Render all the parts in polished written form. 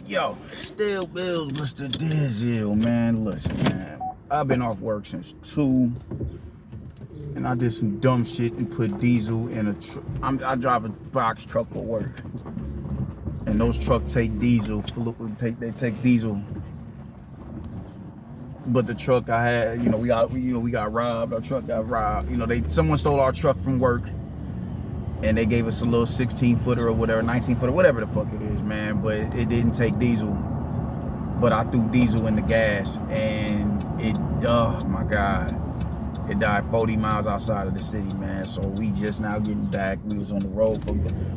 Yo, still bills, what's the deal, man? Listen, man, I've been off work since 2, and I did some dumb shit and put diesel in a truck. I drive a box truck for work, and those trucks take diesel. They take diesel. But the truck I had, we got robbed. Our truck got robbed. Someone stole our truck from work, and they gave us a little 16-footer or whatever, 19-footer, whatever the fuck it is, man. But it didn't take diesel. But I threw diesel in the gas, and oh my God, it died 40 miles outside of the city, man. So we just now getting back. We was on the road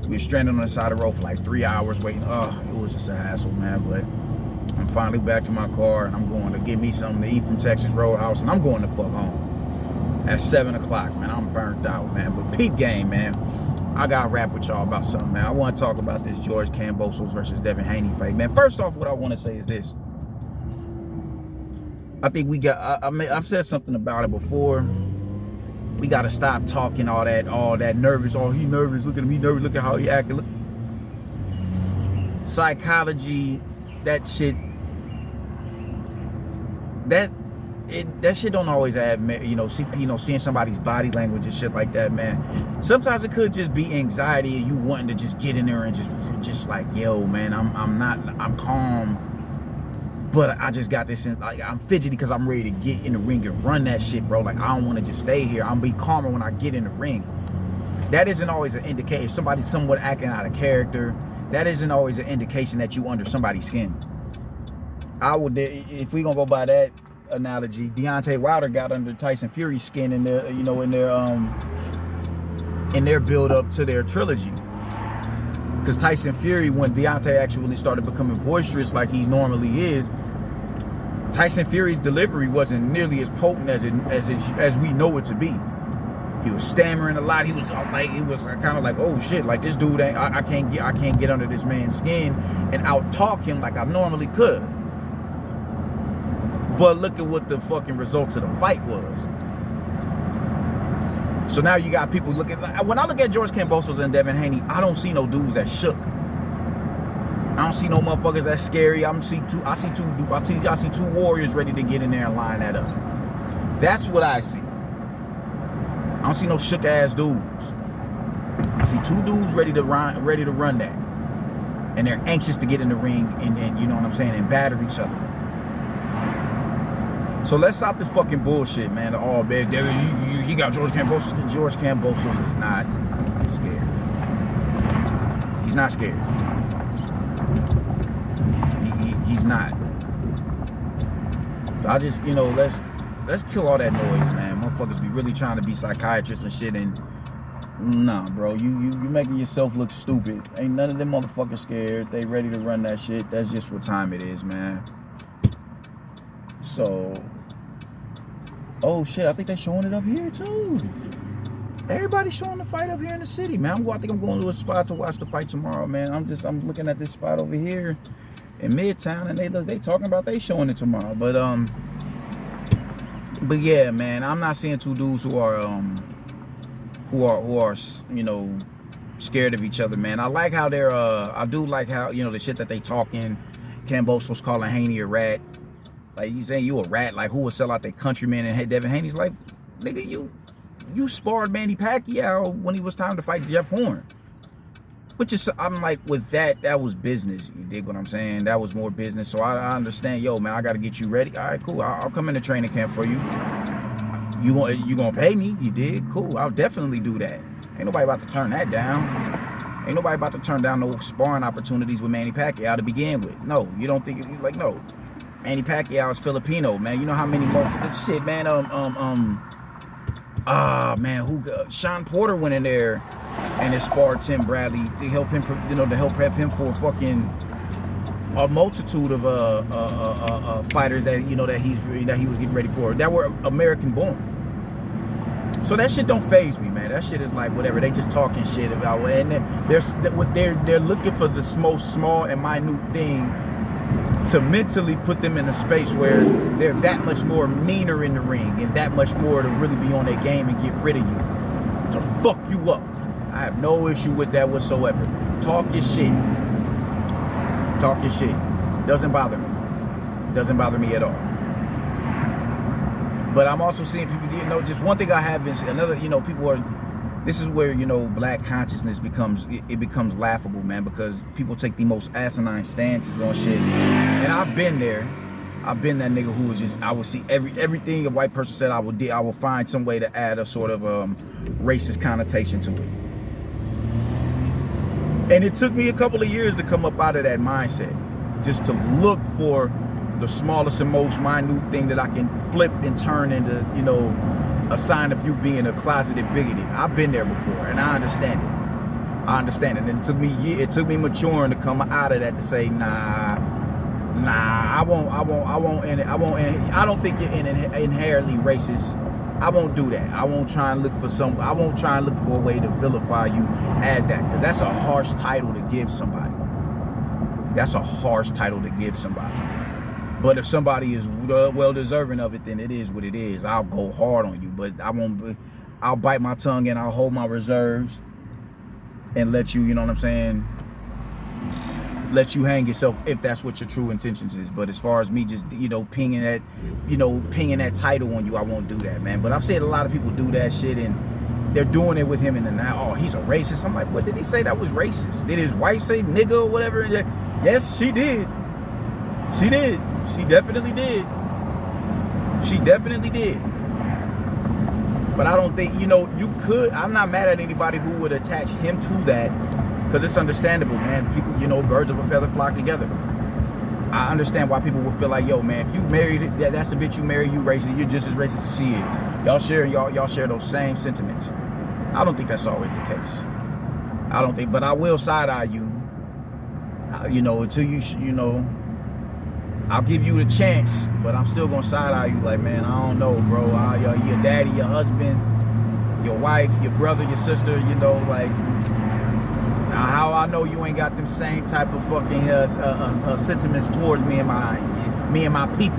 we were stranded on the side of the road for like 3 hours waiting. It was just a hassle, man. But I'm finally back to my car, and I'm going to get me something to eat from Texas Roadhouse, and I'm going to fuck home at 7 o'clock, man. I'm burnt out, man. But peep game, man. I gotta rap with y'all about something, man. I want to talk about this George Kambosos versus Devin Haney fight, man. First off, what I want to say is this. I think I've said something about it before. We got to stop talking all that nervous. Oh, he nervous. Look at him. He nervous. Look at how he acting. Look. Psychology, that shit. That shit don't always add, seeing somebody's body language and shit like that, man. Sometimes it could just be anxiety and you wanting to just get in there and just like, yo, man, I'm calm, but I just got this, like, I'm fidgety because I'm ready to get in the ring and run that shit, bro. Like, I don't want to just stay here. I'm be calmer when I get in the ring. That isn't always an indication. If somebody's somewhat acting out of character, that isn't always an indication that you under somebody's skin. If we gonna go by that analogy, Deontay Wilder got under Tyson Fury's skin in their build up to their trilogy. Because Tyson Fury, when Deontay actually started becoming boisterous like he normally is, Tyson Fury's delivery wasn't nearly as potent as we know it to be. He was stammering a lot. He was kind of like, oh shit, like this dude ain't. I can't get under this man's skin and out talk him like I normally could. But look at what the fucking result of the fight was. So now you got people looking. When I look at George Kambosos and Devin Haney, I don't see no dudes that shook. I don't see no motherfuckers that scary. I see two warriors ready to get in there and line that up. That's what I see. I don't see no shook ass dudes. I see two dudes ready to run that, and they're anxious to get in the ring and you know what I'm saying, and batter each other. So let's stop this fucking bullshit, man. Oh, man, he got George Kambosos. George Kambosos is not scared. He's not scared. He's not. So I just, let's kill all that noise, man. Motherfuckers be really trying to be psychiatrists and shit, and nah, bro, you making yourself look stupid. Ain't none of them motherfuckers scared. They ready to run that shit. That's just what time it is, man. So, oh shit, I think they're showing it up here too. Everybody's showing the fight up here in the city, man. I think I'm going to a spot to watch the fight tomorrow, man. I'm looking at this spot over here in Midtown, and they talking about they showing it tomorrow. But yeah, man, I'm not seeing two dudes who are scared of each other, man. I like how they're I do like how, the shit that they talking. Kambosos calling Haney a rat. Like, he's saying you a rat, like who would sell out their countrymen, and Devin Haney's like, nigga, you sparred Manny Pacquiao when he was time to fight Jeff Horn. Which is, I'm like, with that was business. You dig what I'm saying? That was more business. So I understand, yo, man, I gotta get you ready. All right, cool. I'll come in the training camp for you. You gonna pay me? You dig? Cool. I'll definitely do that. Ain't nobody about to turn that down. Ain't nobody about to turn down no sparring opportunities with Manny Pacquiao to begin with. No, you don't think it, like, no. Manny Pacquiao is Filipino, man. You know how many motherfuckers shit, man. Sean Porter went in there and it sparred Tim Bradley to help him, to help prep him for fucking a multitude of fighters that that he was getting ready for that were American born. So that shit don't faze me, man. That shit is like whatever. They just talking shit about it, and they're looking for the most small and minute thing to mentally put them in a space where they're that much more meaner in the ring and that much more to really be on their game and get rid of you, to fuck you up. I have no issue with that whatsoever. Talk your shit. Talk your shit. Doesn't bother me. Doesn't bother me at all. But I'm also seeing people, just one thing I have is another, people are, this is where, black consciousness becomes laughable, man, because people take the most asinine stances on shit. And I've been there. I've been that nigga who was just, I would see everything a white person said I will find some way to add a sort of racist connotation to it. And it took me a couple of years to come up out of that mindset, just to look for the smallest and most minute thing that I can flip and turn into, a sign of you being a closeted bigoted. I've been there before, and I understand it. And it took me maturing to come out of that to say, nah, I don't think you're inherently racist. I won't do that. I won't try and look for a way to vilify you as that, because that's a harsh title to give somebody. But if somebody is well deserving of it, then it is what it is. I'll go hard on you, but I'll bite my tongue and I'll hold my reserves and let you, let you hang yourself if that's what your true intentions is. But as far as me just, pinging that title on you, I won't do that, man. But I've seen a lot of people do that shit, and they're doing it with him in the now. Oh, he's a racist. I'm like, what did he say that was racist? Did his wife say nigga or whatever? Yes, she did. She did. She definitely did. But I don't think, you could. I'm not mad at anybody who would attach him to that, because it's understandable, man. People, birds of a feather flock together. I understand why people would feel like, yo, man, if you married, that's the bitch you marry, you racist. You're just as racist as she is. Y'all share those same sentiments. I don't think that's always the case. I don't think, but I will side eye you. Until you, I'll give you the chance, but I'm still gonna side eye you. Like, man, I don't know, bro. Your daddy, your husband, your wife, your brother, your sister. Like, how I know you ain't got them same type of fucking sentiments towards me and my people.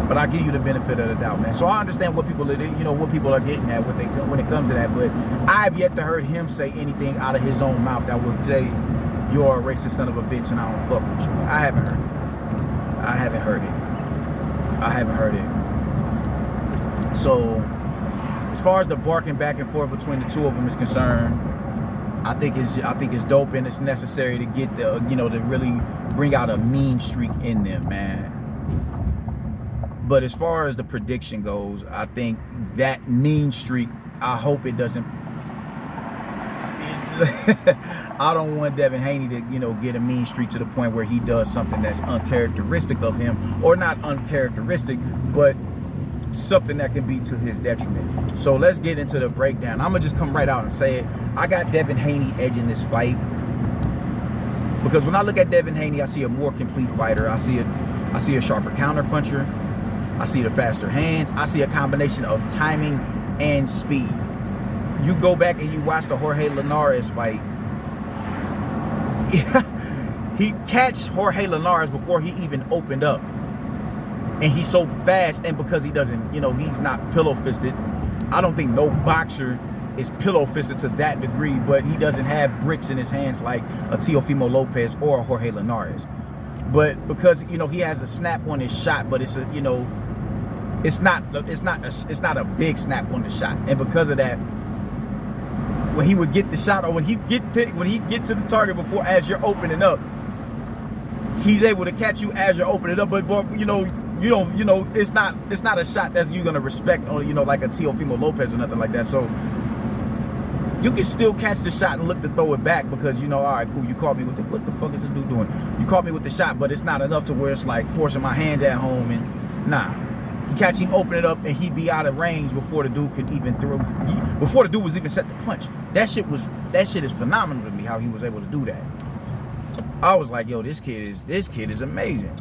But I give you the benefit of the doubt, man. So I understand what people are, what people are getting at when it comes to that. But I've yet to heard him say anything out of his own mouth that would say you're a racist son of a bitch and I don't fuck with you. I haven't heard it. So as far as the barking back and forth between the two of them is concerned, I think it's dope, and it's necessary to get to really bring out a mean streak in them, man. But as far as the prediction goes, I think that mean streak, I hope it doesn't. I don't want Devin Haney to, get a mean streak to the point where he does something that's uncharacteristic of him, or not uncharacteristic, but something that can be to his detriment. So let's get into the breakdown. I'm gonna just come right out and say it. I got Devin Haney edging this fight, because when I look at Devin Haney, I see a more complete fighter. I see a sharper counterpuncher. I see the faster hands. I see a combination of timing and speed. You go back and you watch the Jorge Linares fight. He catch Jorge Linares before he even opened up. And he's so fast, and because he doesn't, he's not pillow-fisted. I don't think no boxer is pillow-fisted to that degree, but he doesn't have bricks in his hands like a Teofimo Lopez or a Jorge Linares. But because, he has a snap on his shot, but it's it's not a big snap on the shot. And because of that, when he would get the shot, or when he get to the target as you're opening up, he's able to catch you as you're opening up. But it's not a shot that you're gonna respect, or like a Teofimo Lopez or nothing like that. So you can still catch the shot and look to throw it back, because all right, cool, you caught me with what the fuck is this dude doing? You caught me with the shot, but it's not enough to where it's like forcing my hands at home. And nah, he catch him open it up, and he'd be out of range before the dude could even before the dude was even set the punch. That shit is phenomenal to me, how he was able to do that. I was like, yo, this kid is amazing.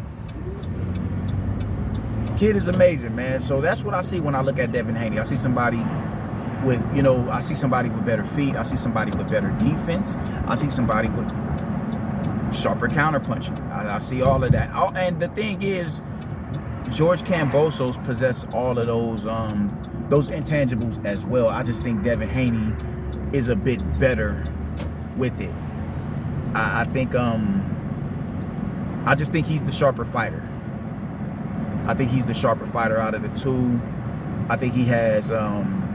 Kid is amazing, man. So that's what I see when I look at Devin Haney. I see somebody with, better feet. I see somebody with better defense. I see somebody with sharper counterpunching. I see all of that. And the thing is, George Kambosos possess all of those intangibles as well. I just think Devin Haney is a bit better with it. I think I just think he's the sharper fighter. I think he's the sharper fighter out of the two. I think he has,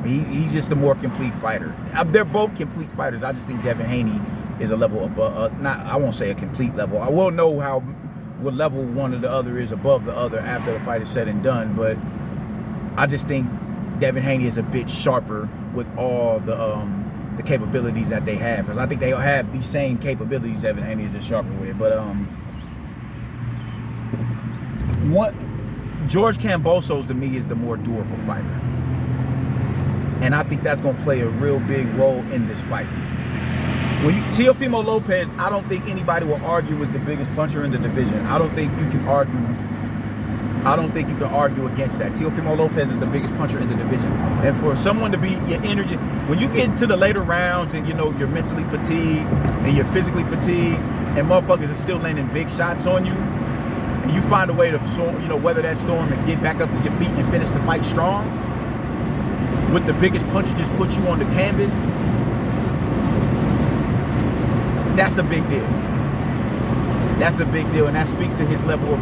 he's just a more complete fighter. They're both complete fighters. I just think Devin Haney is a level above, I won't say a complete level. I will know what level one or the other is above the other after the fight is said and done, but I just think Devin Haney is a bit sharper with all the capabilities that they have. Because I think they have these same capabilities Devin Haney is just sharper with. But George Kambosos to me is the more durable fighter. And I think that's going to play a real big role in this fight. Teofimo Lopez, I don't think anybody will argue is the biggest puncher in the division. I don't think you can argue against that. Teofimo Lopez is the biggest puncher in the division. And for someone to be your energy, when you get into the later rounds and you're mentally fatigued and you're physically fatigued and motherfuckers are still landing big shots on you, and you find a way to weather that storm and get back up to your feet and finish the fight strong, with the biggest puncher just put you on the canvas, that's a big deal. That's a big deal, and that speaks to his level of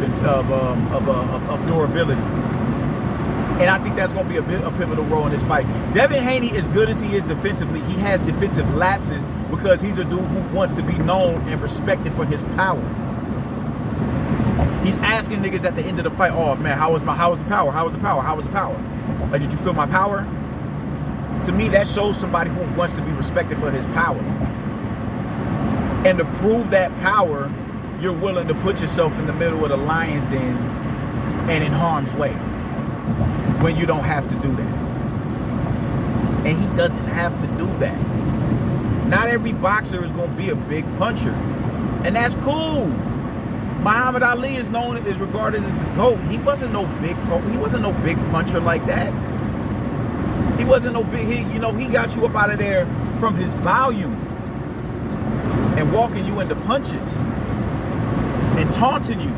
durability. And I think that's going to be a pivotal role in this fight. Devin Haney, as good as he is defensively, he has defensive lapses because he's a dude who wants to be known and respected for his power. He's asking niggas at the end of the fight, oh man, how was the power? How was the power? How was the power? Like, did you feel my power? To me, that shows somebody who wants to be respected for his power. And to prove that power, you're willing to put yourself in the middle of the lion's den and in harm's way when you don't have to do that. And he doesn't have to do that. Not every boxer is going to be a big puncher, and that's cool. Muhammad Ali is regarded as the GOAT. He wasn't no big puncher like that. He wasn't no big. He got you up out of there from his volume and walking you into punches and taunting you.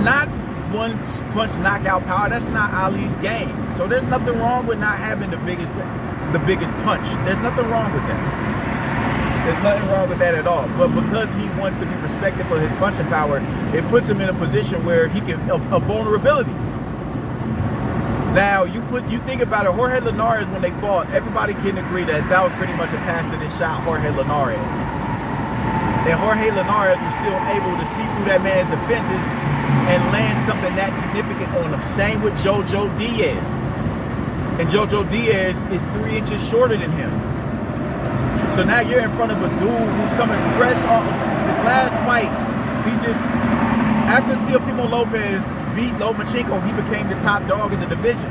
Not one punch knockout power. That's not Ali's game. So there's nothing wrong with not having the biggest punch. There's nothing wrong with that. There's nothing wrong with that at all. But because he wants to be respected for his punching power, it puts him in a position where he can of vulnerability. Now you think about it. Jorge Linares, when they fought, everybody can agree that was pretty much a pass to this shot Jorge Linares. And Jorge Linares was still able to see through that man's defenses and land something that significant on him. Same with Jojo Diaz. And Jojo Diaz is 3 inches shorter than him. So now you're in front of a dude who's coming fresh off of his last fight. After Teofimo Lopez beat Lomachenko, he became the top dog in the division.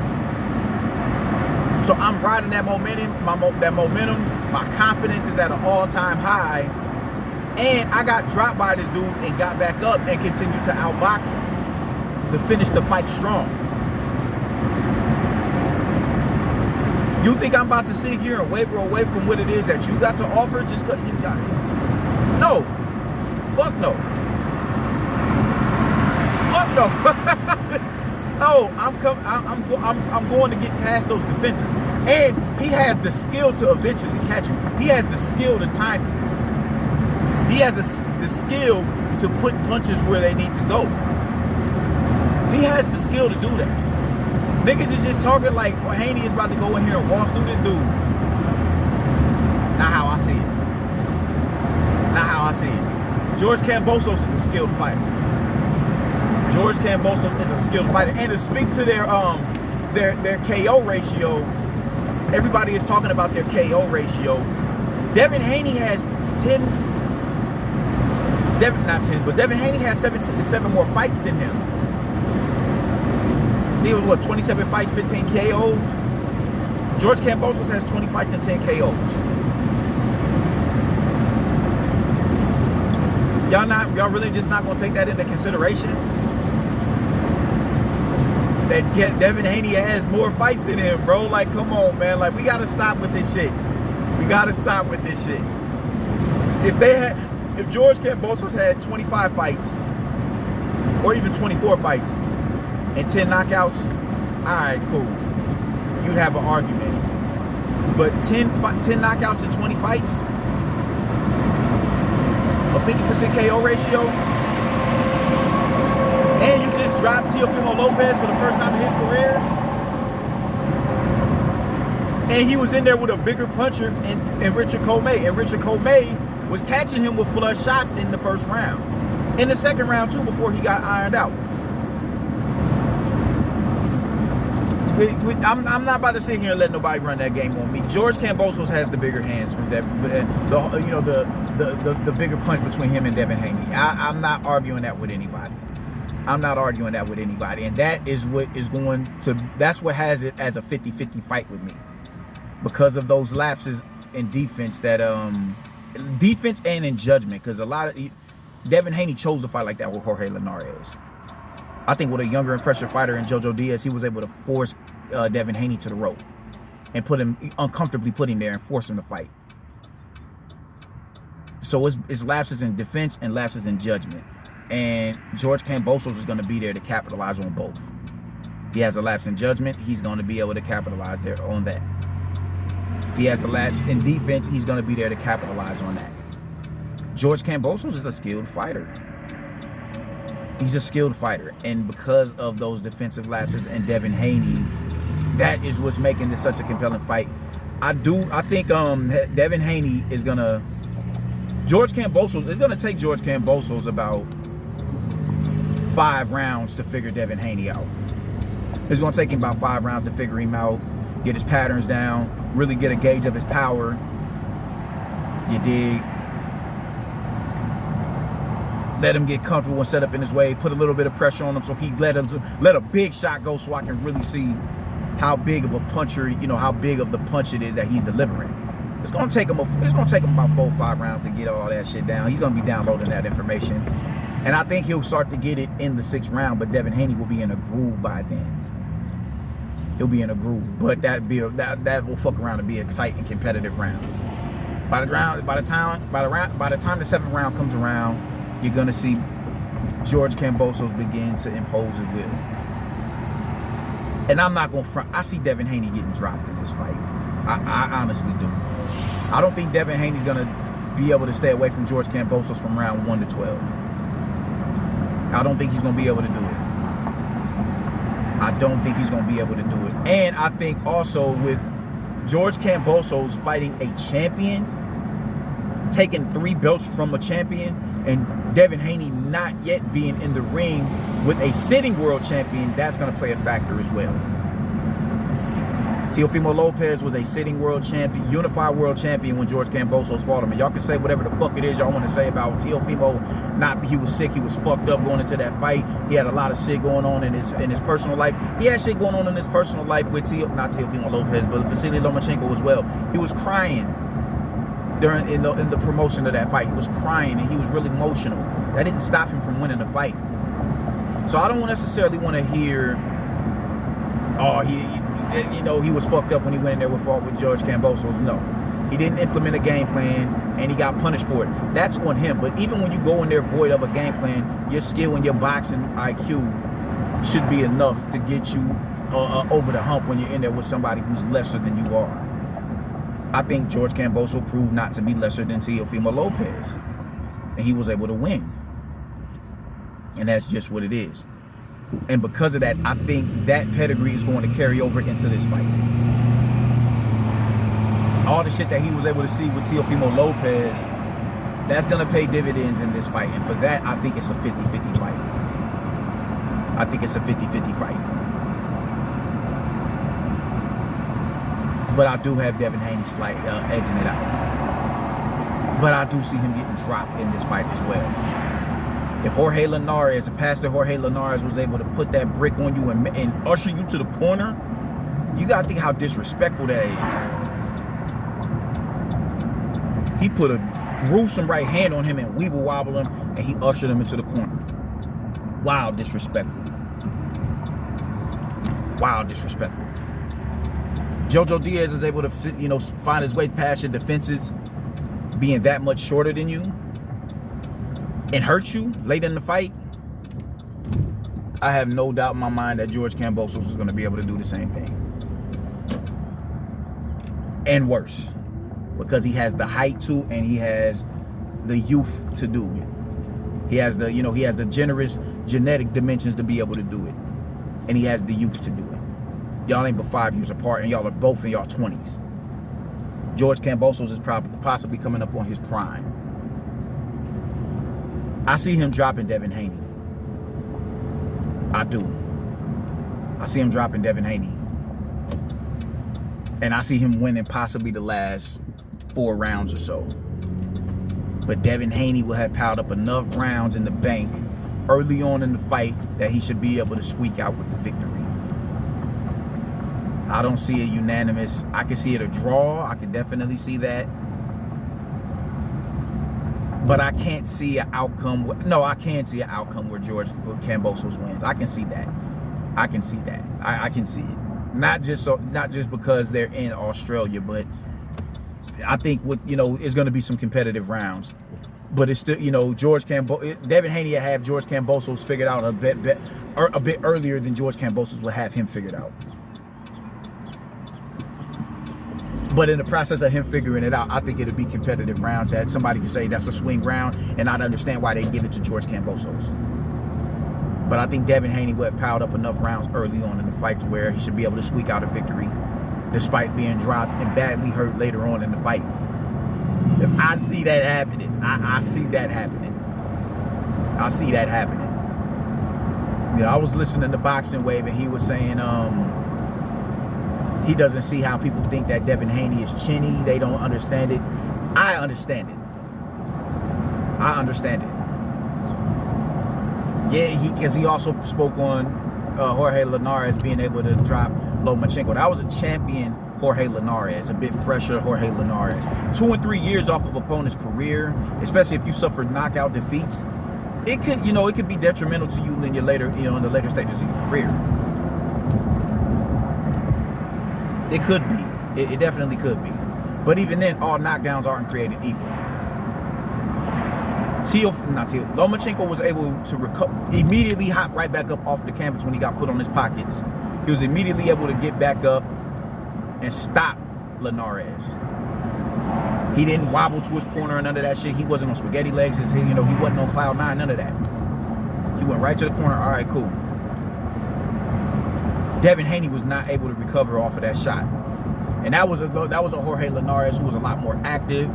So I'm riding that momentum. My confidence is at an all-time high. And I got dropped by this dude and got back up and continued to outbox him to finish the fight strong. You think I'm about to sit here and waver away from what it is that you got to offer just because you got it? No. Fuck no. Fuck no. No, I'm going to get past those defenses. And he has the skill to eventually catch him. He has the skill to time him. He has the skill to put punches where they need to go. He has the skill to do that. Niggas is just talking like Haney is about to go in here and waltz through this dude. Not how I see it. Not how I see it. George Kambosos is a skilled fighter. George Kambosos is a skilled fighter. And to speak to their KO ratio, everybody is talking about their KO ratio. Devin Haney has 10. Devin Haney has 7 more fights than him. He was 27 fights, 15 KOs. George Kambosos has 20 fights and 10 KOs. Y'all really just not gonna take that into consideration? That Devin Haney has more fights than him, bro. Like, come on, man. Like, we gotta stop with this shit. We gotta stop with this shit. If George Kambosos had 25 fights, or even 24 fights, and 10 knockouts, all right, cool. You'd have an argument. But 10 knockouts and 20 fights, a 50% KO ratio, dropped Teofimo Lopez for the first time in his career. And he was in there with a bigger puncher in Richard Comey. And Richard Comey was catching him with flush shots in the first round. In the second round, too, before he got ironed out. I'm not about to sit here and let nobody run that game on me. George Kambosos has the bigger hands from that, the bigger punch between him and Devin Haney. I'm not arguing that with anybody. I'm not arguing that with anybody. And that is what is going to, that's what has it as a 50-50 fight with me. Because of those lapses in defense that, defense and in judgment. Because a lot of, Devin Haney chose to fight like that with Jorge Linares. I think with a younger and fresher fighter in Jojo Diaz, he was able to force Devin Haney to the rope and uncomfortably put him there and force him to fight. So it's lapses in defense and lapses in judgment. And George Kambosos is going to be there to capitalize on both. If he has a lapse in judgment, he's going to be able to capitalize there on that. If he has a lapse in defense, he's going to be there to capitalize on that. George Kambosos is a skilled fighter. He's a skilled fighter. And because of those defensive lapses and Devin Haney, that is what's making this such a compelling fight. I think Devin Haney is going to, George Kambosos, it's going to take George Kambosos about 5 rounds to figure Devin Haney out. It's going to take him about 5 rounds to figure him out, get his patterns down, really get a gauge of his power. You dig? Let him get comfortable and set up in his way, put a little bit of pressure on him so he let a big shot go so I can really see how big of a puncher, how big of the punch it is that he's delivering. It's gonna take him about 4 or 5 rounds to get all that shit down. He's gonna be downloading that information. And I think he'll start to get it in the 6th round, but Devin Haney will be in a groove by then. He'll be in a groove. But that will fuck around and be a tight and competitive round. By the time the 7th round comes around, you're gonna see George Kambosos begin to impose his will. And I'm not gonna front. I see Devin Haney getting dropped in this fight. I honestly do. I don't think Devin Haney's gonna be able to stay away from George Kambosos from round 1 to 12. I don't think he's gonna be able to do it. I don't think he's gonna be able to do it. And I think also with George Kambosos fighting a champion, taking 3 belts from a champion, and Devin Haney not yet being in the ring with a sitting world champion, that's going to play a factor as well. Teofimo Lopez was a sitting world champion, unified world champion when George Kambosos fought him. And y'all can say whatever the fuck it is y'all want to say about Teofimo. He was sick, he was fucked up going into that fight. He had a lot of shit going on in his personal life. He had shit going on in his personal life with not Teofimo Lopez, but Vasily Lomachenko as well. He was crying in the promotion of that fight. He was crying and he was really emotional. That didn't stop him from winning the fight. So I don't necessarily want to hear, oh, he was fucked up when he went in there and fought with George Kambosos. No, he didn't implement a game plan and he got punished for it. That's on him. But even when you go in there void of a game plan, your skill and your boxing IQ should be enough to get you over the hump when you're in there with somebody who's lesser than you are. I think George Kambosos proved not to be lesser than Teofimo Lopez. And he was able to win. And that's just what it is. And because of that, I think that pedigree is going to carry over into this fight. All the shit that he was able to see with Teofimo Lopez, that's going to pay dividends in this fight. And for that, I think it's a 50-50 fight. I think it's a 50-50 fight. But I do have Devin Haney edging it out. But I do see him getting dropped in this fight as well. If Jorge Linares, if Pastor Jorge Linares was able to put that brick on you and usher you to the corner, you got to think how disrespectful that is. He put a gruesome right hand on him and weeble wobble him, and he ushered him into the corner. Wow, disrespectful. Wow, disrespectful. Jojo Diaz is able to, find his way past your defenses, being that much shorter than you, and hurt you late in the fight. I have no doubt in my mind that George Kambosos is going to be able to do the same thing. And worse. Because he has the height to, and he has the youth to do it. He has the, he has the generous genetic dimensions to be able to do it. And he has the youth to do it. Y'all ain't but 5 years apart, and y'all are both in y'all 20s. George Kambosos is possibly coming up on his prime. I see him dropping Devin Haney. I do. I see him dropping Devin Haney. And I see him winning possibly the last 4 rounds or so. But Devin Haney will have piled up enough rounds in the bank early on in the fight that he should be able to squeak out with the victory. I don't see a unanimous. I can see it a draw. I can definitely see that. But I can't see an outcome. No, I can see an outcome where George Kambosos wins. I can see that. I can see that. I can see it. Not just because they're in Australia, but I think it's going to be some competitive rounds. But it's still, Devin Haney will have George Kambosos figured out a bit earlier than George Kambosos will have him figured out. But in the process of him figuring it out, I think it'll be competitive rounds that somebody can say that's a swing round, and I'd understand why they give it to George Kambosos. But I think Devin Haney will have piled up enough rounds early on in the fight to where he should be able to squeak out a victory despite being dropped and badly hurt later on in the fight. Because I see that happening. I see that happening. I see that happening. I was listening to Boxing Wave, and he was saying he doesn't see how people think that Devin Haney is chinny. They don't understand it. I understand it. I understand it. Yeah, because he also spoke on Jorge Linares being able to drop Lomachenko. That was a champion Jorge Linares, a bit fresher Jorge Linares. 2 and 3 years off of opponent's career, especially if you suffered knockout defeats, it could be detrimental to you in your later, in the later stages of your career. It could be. It definitely could be. But even then, all knockdowns aren't created equal. Lomachenko was able to immediately hop right back up off the canvas when he got put on his pockets. He was immediately able to get back up and stop Linares. He didn't wobble to his corner or none of that shit. He wasn't on spaghetti legs. He wasn't on cloud 9, none of that. He went right to the corner. All right, cool. Devin Haney was not able to recover off of that shot. And that was a Jorge Linares who was a lot more active.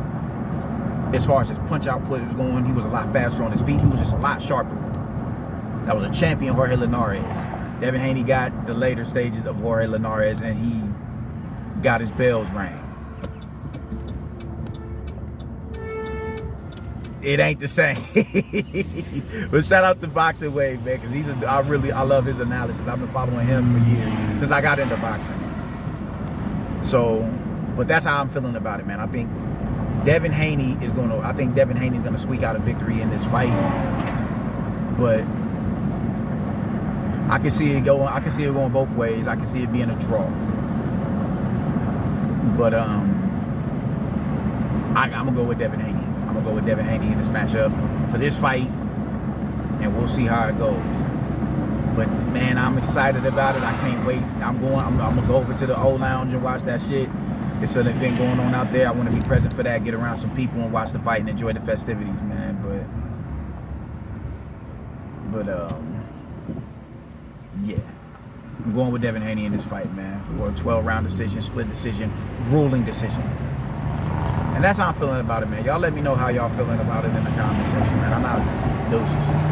As far as his punch output was going, he was a lot faster on his feet. He was just a lot sharper. That was a champion Jorge Linares. Devin Haney got the later stages of Jorge Linares, and he got his bells rang. It ain't the same. But shout out to Boxing Wave, man, because I love his analysis. I've been following him for years since I got into boxing. So, but that's how I'm feeling about it, man. I think Devin Haney is gonna squeak out a victory in this fight. But I can see it going both ways. I can see it being a draw. But I'm gonna go with Devin Haney. I'm gonna go with Devin Haney in this matchup for this fight, and we'll see how it goes. But man, I'm excited about it. I can't wait. I'm gonna go over to the old lounge and watch that shit. It's an event going on out there. I want to be present for that, get around some people and watch the fight and enjoy the festivities, man. But yeah, I'm going with Devin Haney in this fight, man, for a 12-round decision, split decision, grueling decision. And that's how I'm feeling about it, man. Y'all let me know how y'all feeling about it in the comment section, man. I'm out. Deuces.